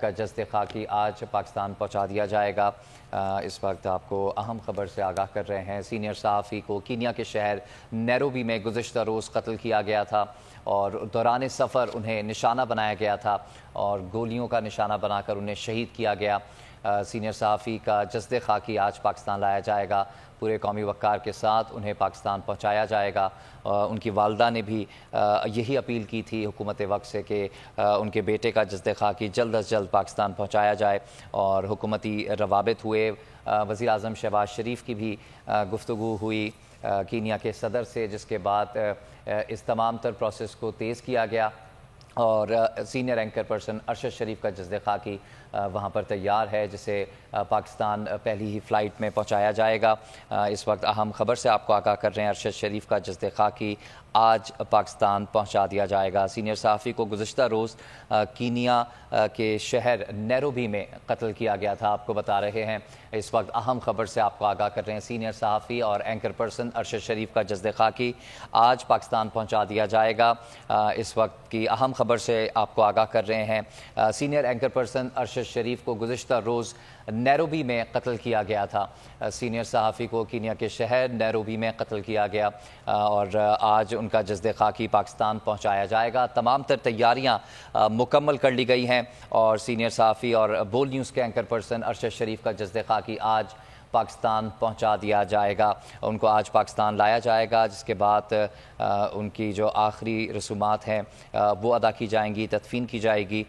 کا جسد خاکی آج پاکستان پہنچا دیا جائے گا۔ اس وقت آپ کو اہم خبر سے آگاہ کر رہے ہیں۔ سینئر صحافی کو کینیا کے شہر نیروبی میں گزشتہ روز قتل کیا گیا تھا اور دوران سفر انہیں نشانہ بنایا گیا تھا اور گولیوں کا نشانہ بنا کر انہیں شہید کیا گیا۔ سینئر صحافی کا جسد خاکی آج پاکستان لایا جائے گا۔ پورے قومی وقار کے ساتھ انہیں پاکستان پہنچایا جائے گا۔ ان کی والدہ نے بھی یہی اپیل کی تھی حکومت وقت سے کہ ان کے بیٹے کا جسد خاکی جلد از جلد پاکستان پہنچایا جائے، اور حکومتی روابط ہوئے۔ وزیر اعظم شہباز شریف کی بھی گفتگو ہوئی کینیا کے صدر سے، جس کے بعد اس تمام تر پروسیس کو تیز کیا گیا اور سینئر اینکر پرسن ارشد شریف کا جسد خاکی وہاں پر تیار ہے، جسے پاکستان پہلی ہی فلائٹ میں پہنچایا جائے گا۔ اس وقت اہم خبر سے آپ کو آگاہ کر رہے ہیں، ارشد شریف کا جسد خاکی آج پاکستان پہنچا دیا جائے گا۔ سینئر صحافی کو گزشتہ روز کینیا کے شہر نیروبی میں قتل کیا گیا تھا، آپ کو بتا رہے ہیں۔ اس وقت اہم خبر سے آپ کو آگاہ کر رہے ہیں، سینئر صحافی اور اینکر پرسن ارشد شریف کا جسد خاکی آج پاکستان پہنچا دیا جائے گا۔ اس وقت کی اہم خبر سے آپ کو آگاہ کر رہے ہیں، سینئر اینکر پرسن ارشد شریف کو گزشتہ روز نیروبی میں قتل کیا گیا تھا۔ سینئر صحافی کو کینیا کے شہر نیروبی میں قتل کیا گیا اور آج ان کا جسد خاکی پاکستان پہنچایا جائے گا۔ تمام تر تیاریاں مکمل کر لی گئی ہیں اور سینئر صحافی اور بول نیوز کے اینکر پرسن ارشد شریف کا جسد خاکی آج پاکستان پہنچا دیا جائے گا۔ ان کو آج پاکستان لایا جائے گا، جس کے بعد ان کی جو آخری رسومات ہیں وہ ادا کی جائیں گی، تدفین کی جائے گی۔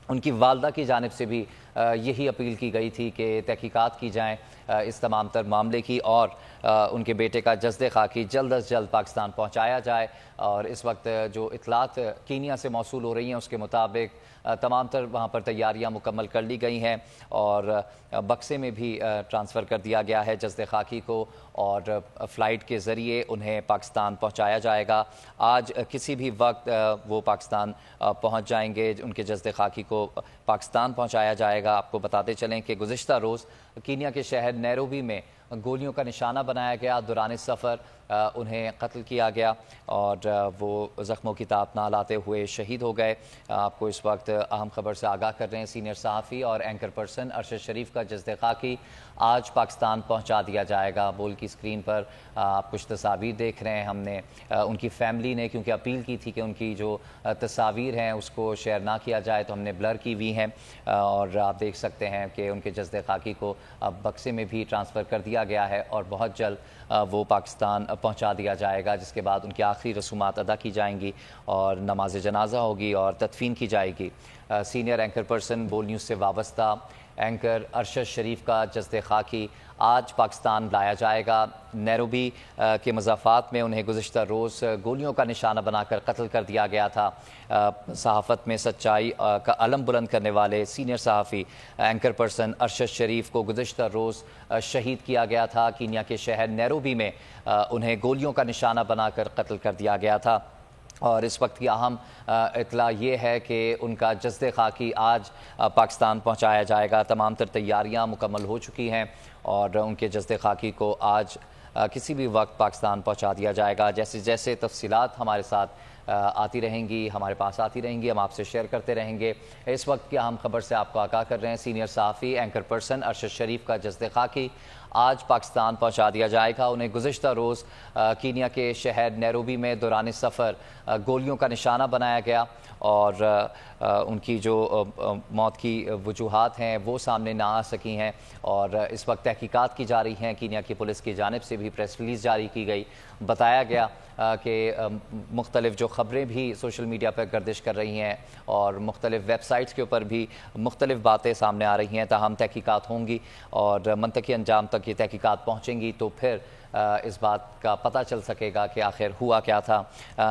ان کی والدہ کی جانب سے بھی یہی اپیل کی گئی تھی کہ تحقیقات کی جائیں اس تمام تر معاملے کی اور ان کے بیٹے کا جسد خاکی جلد از جلد پاکستان پہنچایا جائے۔ اور اس وقت جو اطلاعات کینیا سے موصول ہو رہی ہیں اس کے مطابق تمام تر وہاں پر تیاریاں مکمل کر لی گئی ہیں اور بکسے میں بھی ٹرانسفر کر دیا گیا ہے جسد خاکی کو، اور فلائٹ کے ذریعے انہیں پاکستان پہنچایا جائے گا۔ آج کسی بھی وقت وہ پاکستان پہنچ جائیں گے، ان کے جسد خاکی کو پاکستان پہنچایا جائے گا۔ آپ کو بتاتے چلیں کہ گزشتہ روز کینیا کے شہر نیروبی میں گولیوں کا نشانہ بنایا گیا، دوران سفر انہیں قتل کیا گیا اور وہ زخموں کی تاب نہ لاتے ہوئے شہید ہو گئے۔ آپ کو اس وقت اہم خبر سے آگاہ کر رہے ہیں، سینئر صحافی اور اینکر پرسن ارشد شریف کا جسد خاکی آج پاکستان پہنچا دیا جائے گا۔ بول کی اسکرین پر آپ کچھ تصاویر دیکھ رہے ہیں، ہم نے ان کی فیملی نے کیونکہ اپیل کی تھی کہ ان کی جو تصاویر ہیں اس کو شیئر نہ کیا جائے تو ہم نے بلر کی ہوئی ہیں، اور آپ دیکھ سکتے ہیں کہ ان کے جسد خاکی کو بکسے میں بھی ٹرانسفر کر دیا گیا ہے اور بہت جلد وہ پاکستان پہنچا دیا جائے گا، جس کے بعد ان کی آخری رسومات ادا کی جائیں گی اور نماز جنازہ ہوگی اور تدفین کی جائے گی۔ سینئر اینکر پرسن بول نیوز سے وابستہ اینکر ارشد شریف کا جسد خاکی آج پاکستان لایا جائے گا۔ نیروبی کے مضافات میں انہیں گزشتہ روز گولیوں کا نشانہ بنا کر قتل کر دیا گیا تھا۔ صحافت میں سچائی کا علم بلند کرنے والے سینئر صحافی اینکر پرسن ارشد شریف کو گزشتہ روز شہید کیا گیا تھا۔ کینیا کے شہر نیروبی میں انہیں گولیوں کا نشانہ بنا کر قتل کر دیا گیا تھا، اور اس وقت کی اہم اطلاع یہ ہے کہ ان کا جسد خاکی آج پاکستان پہنچایا جائے گا۔ تمام تر تیاریاں مکمل ہو چکی ہیں اور ان کے جسد خاکی کو آج کسی بھی وقت پاکستان پہنچا دیا جائے گا۔ جیسے جیسے تفصیلات ہمارے ساتھ آتی رہیں گی، ہمارے پاس آتی رہیں گی، ہم آپ سے شیئر کرتے رہیں گے۔ اس وقت کی اہم خبر سے آپ کو آگاہ کر رہے ہیں، سینئر صحافی اینکر پرسن ارشد شریف کا جسد خاکی آج پاکستان پہنچا دیا جائے گا۔ انہیں گزشتہ روز کینیا کے شہر نیروبی میں دوران سفر گولیوں کا نشانہ بنایا گیا اور ان کی جو موت کی وجوہات ہیں وہ سامنے نہ آ سکی ہیں، اور اس وقت تحقیقات کی جا رہی ہیں۔ کینیا کی پولیس کی جانب سے بھی پریس ریلیز جاری کی گئی، بتایا گیا کہ مختلف جو خبریں بھی سوشل میڈیا پر گردش کر رہی ہیں اور مختلف ویب سائٹس کے اوپر بھی مختلف باتیں سامنے آ رہی ہیں، تاہم تحقیقات ہوں گی اور منطقی انجام تک یہ تحقیقات پہنچیں گی تو پھر اس بات کا پتہ چل سکے گا کہ آخر ہوا کیا تھا۔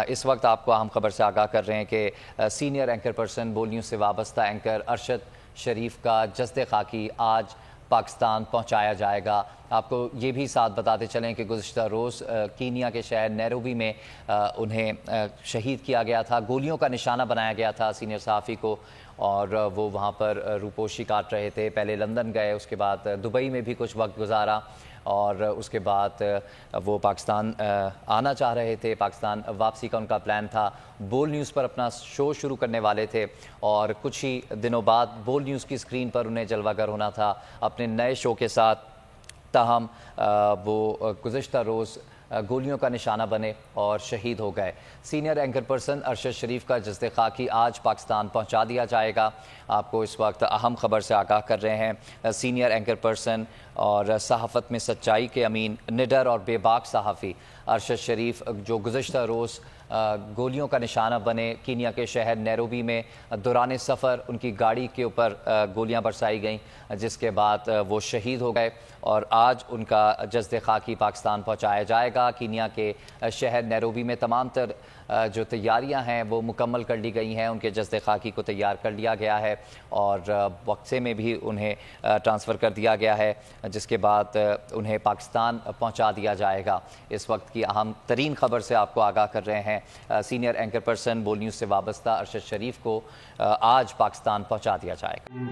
اس وقت آپ کو اہم خبر سے آگاہ کر رہے ہیں کہ سینئر اینکر پرسن بول نیوز سے وابستہ اینکر ارشد شریف کا جسد خاکی آج پاکستان پہنچایا جائے گا۔ آپ کو یہ بھی ساتھ بتاتے چلیں کہ گزشتہ روز کینیا کے شہر نیروبی میں انہیں شہید کیا گیا تھا، گولیوں کا نشانہ بنایا گیا تھا سینئر صحافی کو، اور وہ وہاں پر روپوشی کاٹ رہے تھے۔ پہلے لندن گئے، اس کے بعد دبئی میں بھی کچھ وقت گزارا اور اس کے بعد وہ پاکستان آنا چاہ رہے تھے، پاکستان واپسی کا ان کا پلان تھا، بول نیوز پر اپنا شو شروع کرنے والے تھے اور کچھ ہی دنوں بعد بول نیوز کی اسکرین پر انہیں جلوہ گر ہونا تھا اپنے نئے شو کے ساتھ۔ تاہم وہ گزشتہ روز گولیوں کا نشانہ بنے اور شہید ہو گئے۔ سینئر اینکر پرسن ارشد شریف کا جسد خاکی آج پاکستان پہنچا دیا جائے گا۔ آپ کو اس وقت اہم خبر سے آگاہ کر رہے ہیں۔ سینئر اینکر پرسن اور صحافت میں سچائی کے امین، نڈر اور بے باک صحافی ارشد شریف جو گزشتہ روز گولیوں کا نشانہ بنے، کینیا کے شہر نیروبی میں دوران سفر ان کی گاڑی کے اوپر گولیاں برسائی گئیں، جس کے بعد وہ شہید ہو گئے اور آج ان کا جسد خاکی پاکستان پہنچایا جائے گا۔ کینیا کے شہر نیروبی میں تمام تر جو تیاریاں ہیں وہ مکمل کر لی گئی ہیں، ان کے جسد خاکی کو تیار کر لیا گیا ہے اور بکسے میں بھی انہیں ٹرانسفر کر دیا گیا ہے، جس کے بعد انہیں پاکستان پہنچا دیا جائے گا۔ اس وقت کی اہم ترین خبر سے آپ کو آگاہ کر رہے ہیں۔ سینئر اینکر پرسن بول نیوز سے وابستہ ارشد شریف کو آج پاکستان پہنچا دیا جائے گا۔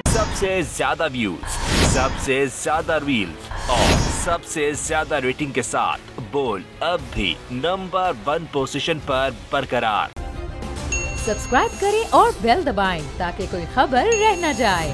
سب سے زیادہ ویوز، سب سے زیادہ ریلز اور سب سے زیادہ ریٹنگ کے ساتھ بول اب بھی نمبر 1 پوزیشن پر برقرار۔ سبسکرائب کریں اور بیل دبائیں تاکہ کوئی خبر رہ نہ جائے۔